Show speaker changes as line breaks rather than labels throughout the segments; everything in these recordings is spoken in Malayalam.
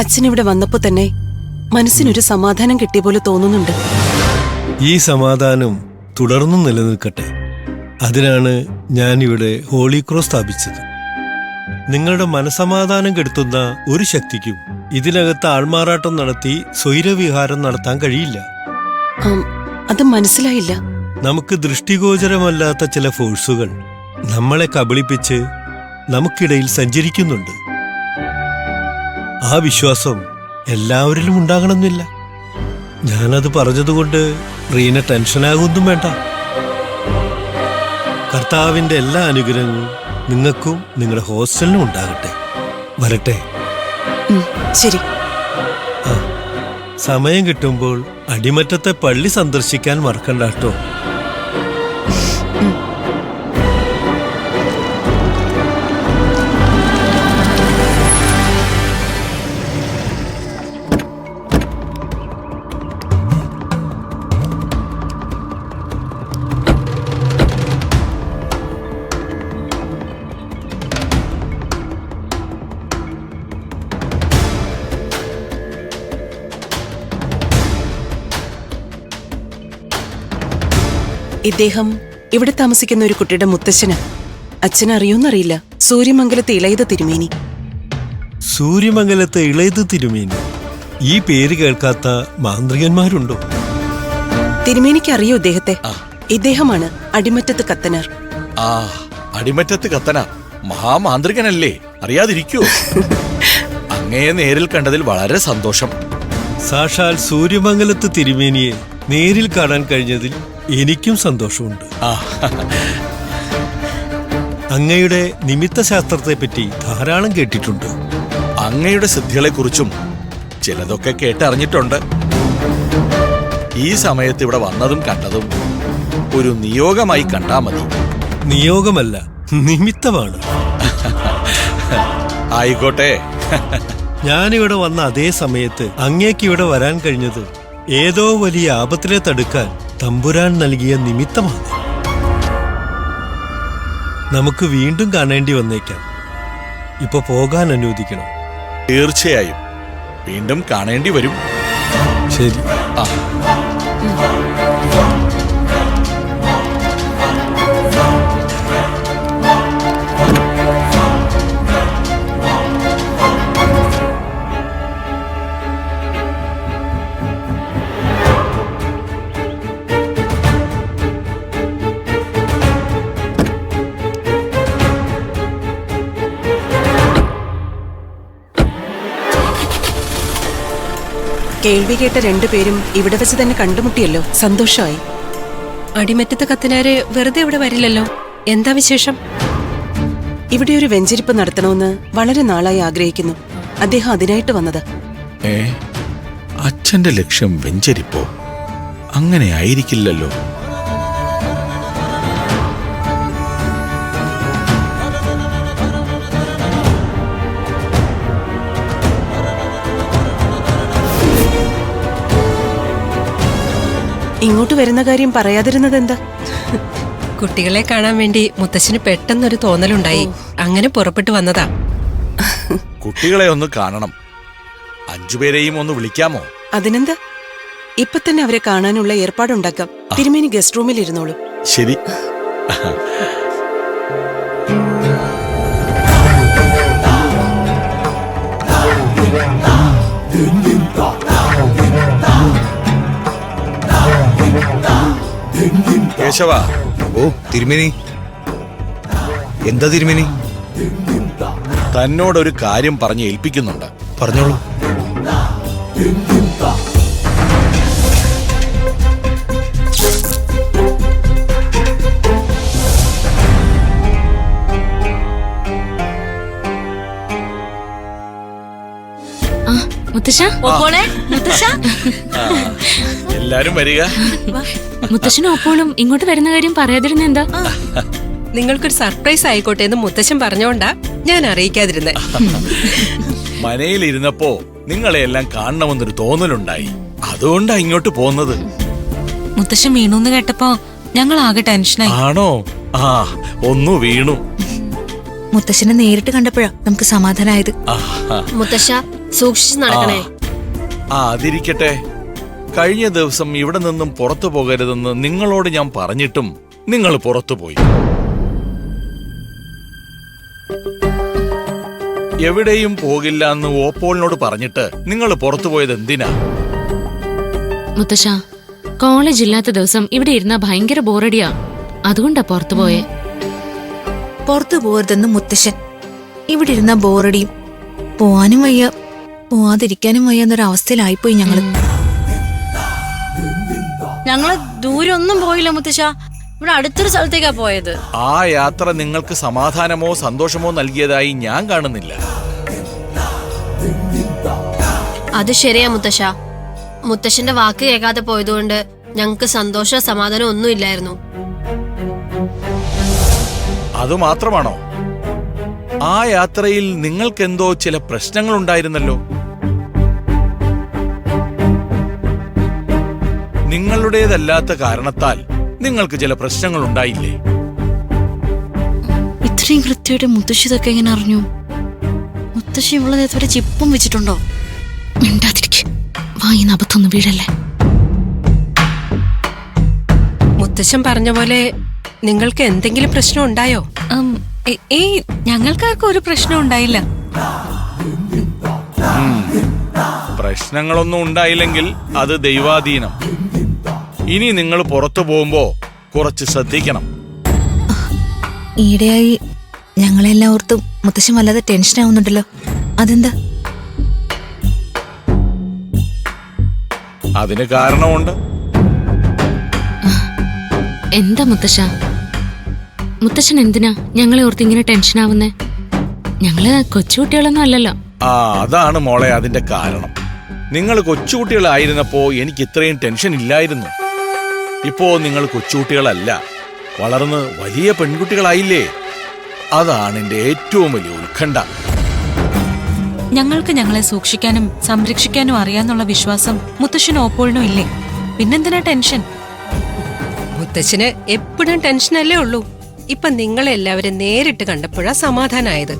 അച്ഛനിവിടെ വന്നപ്പോ തന്നെ മനസ്സിനൊരു സമാധാനം കിട്ടിയ പോലെ തോന്നുന്നുണ്ട്.
ഈ സമാധാനം തുടർന്നും നിലനിൽക്കട്ടെ. അതിനാണ് ഞാനിവിടെ ഹോളി ക്രോസ് സ്ഥാപിച്ചത്. നിങ്ങളുടെ മനസമാധാനം കെടുത്തുന്ന ഒരു ശക്തിക്കും ഇതിനകത്ത് ആൾമാറാട്ടം നടത്തി സ്വൈരവിഹാരം നടത്താൻ കഴിയില്ല.
അത് മനസ്സിലായില്ല.
നമുക്ക് ദൃഷ്ടിഗോചരമല്ലാത്ത ചില ഫോഴ്സുകൾ നമ്മളെ കബളിപ്പിച്ച് നമുക്കിടയിൽ സഞ്ചരിക്കുന്നുണ്ട്. ആ വിശ്വാസം എല്ലാവരിലും ഉണ്ടാകണമെന്നില്ല. ഞാനത് പറഞ്ഞതുകൊണ്ട് റീന ടെൻഷനാകൊന്നും വേണ്ട. കർത്താവിന്റെ എല്ലാ അനുഗ്രഹങ്ങളും നിങ്ങൾക്കും നിങ്ങളുടെ ഹോസ്റ്റലിനും ഉണ്ടാകട്ടെ. വരട്ടെ.
ശരി.
സമയം കിട്ടുമ്പോൾ അടിമറ്റത്തെ പള്ളി സന്ദർശിക്കാൻ മറക്കണ്ട കേട്ടോ.
ഇദ്ദേഹം ഇവിടെ താമസിക്കുന്ന ഒരു കുട്ടിയുടെ മുത്തശ്ശന്. അച്ഛനറിയോന്നറിയില്ല. സൂര്യമംഗലത്തെ ഇളയത് തിരുമേനി.
സൂര്യമംഗലത്തെ ഇളയത് തിരുമേനി? ഈ പേര് കേൾക്കാത്ത മാന്ത്രികന്മാരുണ്ടോ?
തിരുമേനിക്ക് അറിയോ ഇദ്ദേഹത്തെ? ഇദ്ദേഹമാണ് അടിമറ്റത്ത് കത്തനാർ.
അടിമറ്റത്ത് കത്തനാർ മഹാമാന്ത്രികനല്ലേ, അറിയാതിരിക്കൂ? അങ്ങയെ നേരിൽ കണ്ടതിൽ വളരെ സന്തോഷം.
സാക്ഷാൽ സൂര്യമംഗലത്ത് തിരുമേനിയെ നേരിൽ കാണാൻ കഴിഞ്ഞതിൽ എനിക്കും സന്തോഷമുണ്ട്. അങ്ങയുടെ നിമിത്ത ശാസ്ത്രത്തെപ്പറ്റി ധാരാളം കേട്ടിട്ടുണ്ട്.
അങ്ങയുടെ സിദ്ധികളെക്കുറിച്ചും ചിലതൊക്കെ കേട്ടറിഞ്ഞിട്ടുണ്ട്. ഈ സമയത്ത് ഇവിടെ വന്നതും കണ്ടതും ഒരു നിയോഗമായി കണ്ടാ മതി.
നിയോഗമല്ല, നിമിത്തമാണ്.
ആയിക്കോട്ടെ.
ഞാനിവിടെ വന്ന അതേ സമയത്ത് അങ്ങേക്ക് ഇവിടെ വരാൻ കഴിഞ്ഞത് ഏതോ വലിയ ആപത്തിനെ തടുക്കാൻ തമ്പുരാൻ നൽകിയ നിമിത്തമാണ്. നമുക്ക് വീണ്ടും കാണേണ്ടി വന്നേക്കാം. ഇപ്പൊ പോകാൻ അനുവദിക്കണം.
തീർച്ചയായും വീണ്ടും കാണേണ്ടി വരും.
ശരി.
കേൾവി കേട്ട രണ്ടുപേരും ഇവിടെ വെച്ച് തന്നെ കണ്ടുമുട്ടിയല്ലോ. സന്തോഷമായി.
അടിമറ്റത്തെ കത്തനാര് വെറുതെ ഇവിടെ വരില്ലല്ലോ. എന്താ വിശേഷം?
ഇവിടെ ഒരു വെഞ്ചരിപ്പ് നടത്തണമെന്ന് വളരെ നാളായി ആഗ്രഹിക്കുന്നു. അദ്ദേഹം അതിനായിട്ട് വന്നത്.
അച്ഛന്റെ ലക്ഷ്യം വെഞ്ചരിപ്പോ? അങ്ങനെ ആയിരിക്കില്ലല്ലോ.
ഇങ്ങോട്ട് വരുന്ന കാര്യം പറയാതിരുന്നത് എന്താ?
കുട്ടികളെ കാണാൻ വേണ്ടി മുത്തശ്ശന് പെട്ടെന്നൊരു തോന്നലുണ്ടായി. അങ്ങനെ പുറപ്പെട്ടു വന്നതാ.
കുട്ടികളെ ഒന്ന് കാണണം. 5 പേരെയും ഒന്ന് വിളിക്കാമോ?
അതിനെന്താ, ഇപ്പൊ തന്നെ അവരെ കാണാനുള്ള ഏർപ്പാടുണ്ടാക്കാം. തിരുമേനി ഗസ്റ്റ് റൂമിൽ ഇരുന്നോളൂ.
ശരി. കേശവ.
ഓ തിരുമേനി. എന്താ തിരുമേനി?
തന്നോടൊരു കാര്യം പറഞ്ഞ് ഏൽപ്പിക്കുന്നുണ്ട്.
പറഞ്ഞോളൂ.
എല്ലാരും വരിക.
മുത്തശ്ശനും ഒപ്പോളും ഇങ്ങോട്ട് വരുന്ന കാര്യം പറയാതിരുന്ന എന്താ?
നിങ്ങൾക്കൊരു സർപ്രൈസ് ആയിക്കോട്ടെ എന്ന് മുത്തശ്ശൻ പറഞ്ഞോണ്ടാ ഞാൻ അറിയിക്കാതിരുന്നേ.
മനയിലിരുന്നപ്പോ നിങ്ങളെ എല്ലാം കാണണമെന്നൊരു തോന്നലുണ്ടായി. അതുകൊണ്ടാ ഇങ്ങോട്ട് പോന്നത്.
മുത്തശ്ശൻ വീണൂന്ന് കേട്ടപ്പോ ഞങ്ങൾ ആകെ ടെൻഷനായി.
ആണോ? ഒന്നു വീണു.
മുത്തശ്ശനെ നേരിട്ട് കണ്ടപ്പോഴാ നമുക്ക് സമാധാനായത്.
മുത്തശ്ശ, സൂക്ഷിച്ച് നടക്കണേ.
അതിരിക്കട്ടെ. കഴിഞ്ഞ ദിവസം ഇവിടെ നിന്നും പുറത്തു പോകരുതെന്ന് നിങ്ങളോട് ഞാൻ പറഞ്ഞിട്ടും നിങ്ങൾ പുറത്തുപോയി. എവിടെയും പോകില്ല എന്ന് ഓപ്പോളിനോട് പറഞ്ഞിട്ട് നിങ്ങൾ പുറത്തുപോയത് എന്തിനാ?
മുത്തശ്ശ, കോളേജ് ഇല്ലാത്ത ദിവസം ഇവിടെ ഇരുന്ന ഭയങ്കര ബോറടിയാ. അതുകൊണ്ടാ പുറത്തു പോയേ.
പുറത്തു പോകരുതെന്ന് മുത്തശ്ശൻ. ഇവിടെ ഇരുന്ന ബോറടിയും. പോവാനും വയ്യ, പോവാതിരിക്കാനും വയ്യ എന്നൊരവസ്ഥയിലായിപ്പോയി ഞങ്ങള്.
ഞങ്ങള് ദൂരെ ഒന്നും പോയില്ല മുത്തശ്ശ. ഇവിടെ അടുത്തൊരു സ്ഥലത്തേക്കാ പോയത്.
ആ യാത്ര നിങ്ങൾക്ക് സമാധാനമോ സന്തോഷമോ നൽകിയതായി ഞാൻ കാണുന്നില്ല.
അത് ശരിയാ മുത്തശ്ശ. മുത്തശ്ശന്റെ വാക്ക് കേൾക്കാതെ പോയതുകൊണ്ട് ഞങ്ങക്ക് സന്തോഷ സമാധാനം ഒന്നും ഇല്ലായിരുന്നു.
അതുമാത്രമാണോ? ആ യാത്രയിൽ നിങ്ങൾക്കെന്തോ ചില പ്രശ്നങ്ങളുണ്ടായിരുന്നല്ലോ. നിങ്ങളുടേതല്ലാത്ത കാരണത്താൽ നിങ്ങൾക്ക് ചില പ്രശ്നങ്ങൾ ഉണ്ടായില്ലേ?
ഇത്രയും കൃത്യമായിട്ട് മുത്തശ്ശി ഇതൊക്കെ എങ്ങനെ അറിഞ്ഞു? മുത്തശ്ശി ഇവളെ നേരത്തെ ചിപ്പും വെച്ചിട്ടുണ്ടോ? മിണ്ടാതിരിക്ക്, വായിന്ന് അബദ്ധമൊന്നും വീഴല്ലേ.
മുത്തശ്ശൻ പറഞ്ഞ പോലെ നിങ്ങൾക്ക് എന്തെങ്കിലും പ്രശ്നം ഉണ്ടായോ?
ഏയ്, ഞങ്ങൾക്കാർക്കും ഒരു പ്രശ്നം ഉണ്ടായില്ല.
പ്രശ്നങ്ങളൊന്നും ഉണ്ടായില്ലെങ്കിൽ അത് ദൈവാധീനം. ഇനി നിങ്ങൾ പുറത്തു പോകുമ്പോ കുറച്ച് ശ്രദ്ധിക്കണം.
ഈയിടെയായി ഞങ്ങളെല്ലാം ഓർത്ത് മുത്തശ്ശി വല്ലാതെ ടെൻഷൻ ആവുന്നുണ്ടല്ലോ. അതെന്താ?
അതിന് കാരണമുണ്ട്.
എന്താ മുത്തശ്ശ? മുത്തശ്ശൻ എന്തിനാ ഞങ്ങളെ ഓർത്ത് ഇങ്ങനെ ടെൻഷൻ ആവുന്നേ? ഞങ്ങള് കൊച്ചുകുട്ടികളൊന്നും അല്ലല്ലോ.
അതാണ് മോളെ അതിന്റെ കാരണം. നിങ്ങൾ കൊച്ചുകുട്ടികളായിരുന്നപ്പോ എനിക്ക് ഇത്രയും ടെൻഷൻ ഇല്ലായിരുന്നു. ഇപ്പോ നിങ്ങൾ കൊച്ചുകുട്ടികളല്ല, വളർന്ന് വലിയ പെൺകുട്ടികളായില്ലേ? അതാണ് എന്റെ ഏറ്റവും വലിയ ഉത്കണ്ഠ.
ഞങ്ങൾക്ക് ഞങ്ങളെ സൂക്ഷിക്കാനും സംരക്ഷിക്കാനും അറിയാന്നുള്ള വിശ്വാസം മുത്തശ്ശനും ഓപ്പോളിനും ഇല്ലേ? പിന്നെന്തിനാ ടെൻഷൻ?
മുത്തശ്ശന് എപ്പോഴും ടെൻഷനല്ലേ ഉള്ളൂ. ഇപ്പൊ നിങ്ങളെല്ലാവരും നേരിട്ട് കണ്ടപ്പോഴാ സമാധാനായത്.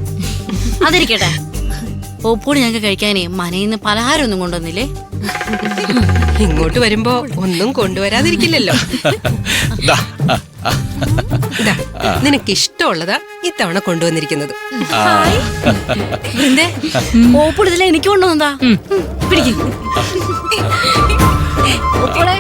അതിരിക്കട്ടെ, ഓപ്പോട് ഞങ്ങൾക്ക് കഴിക്കാനേ മനയിന്ന് പലഹാരം ഒന്നും കൊണ്ടുവന്നില്ലേ?
ഇങ്ങോട്ട് വരുമ്പോ ഒന്നും കൊണ്ടുവരാതിരിക്കില്ലല്ലോ.
ദാ,
ഇതാ, നിനക്കിഷ്ടമുള്ളതാ ഇത്തവണ കൊണ്ടുവന്നിരിക്കുന്നത്.
വൃന്ദേ, ഓപ്പോട് ഇതിലെ എനിക്ക് കൊണ്ടുവന്നതാ. പിടിക്കും. ഓപ്പോളെ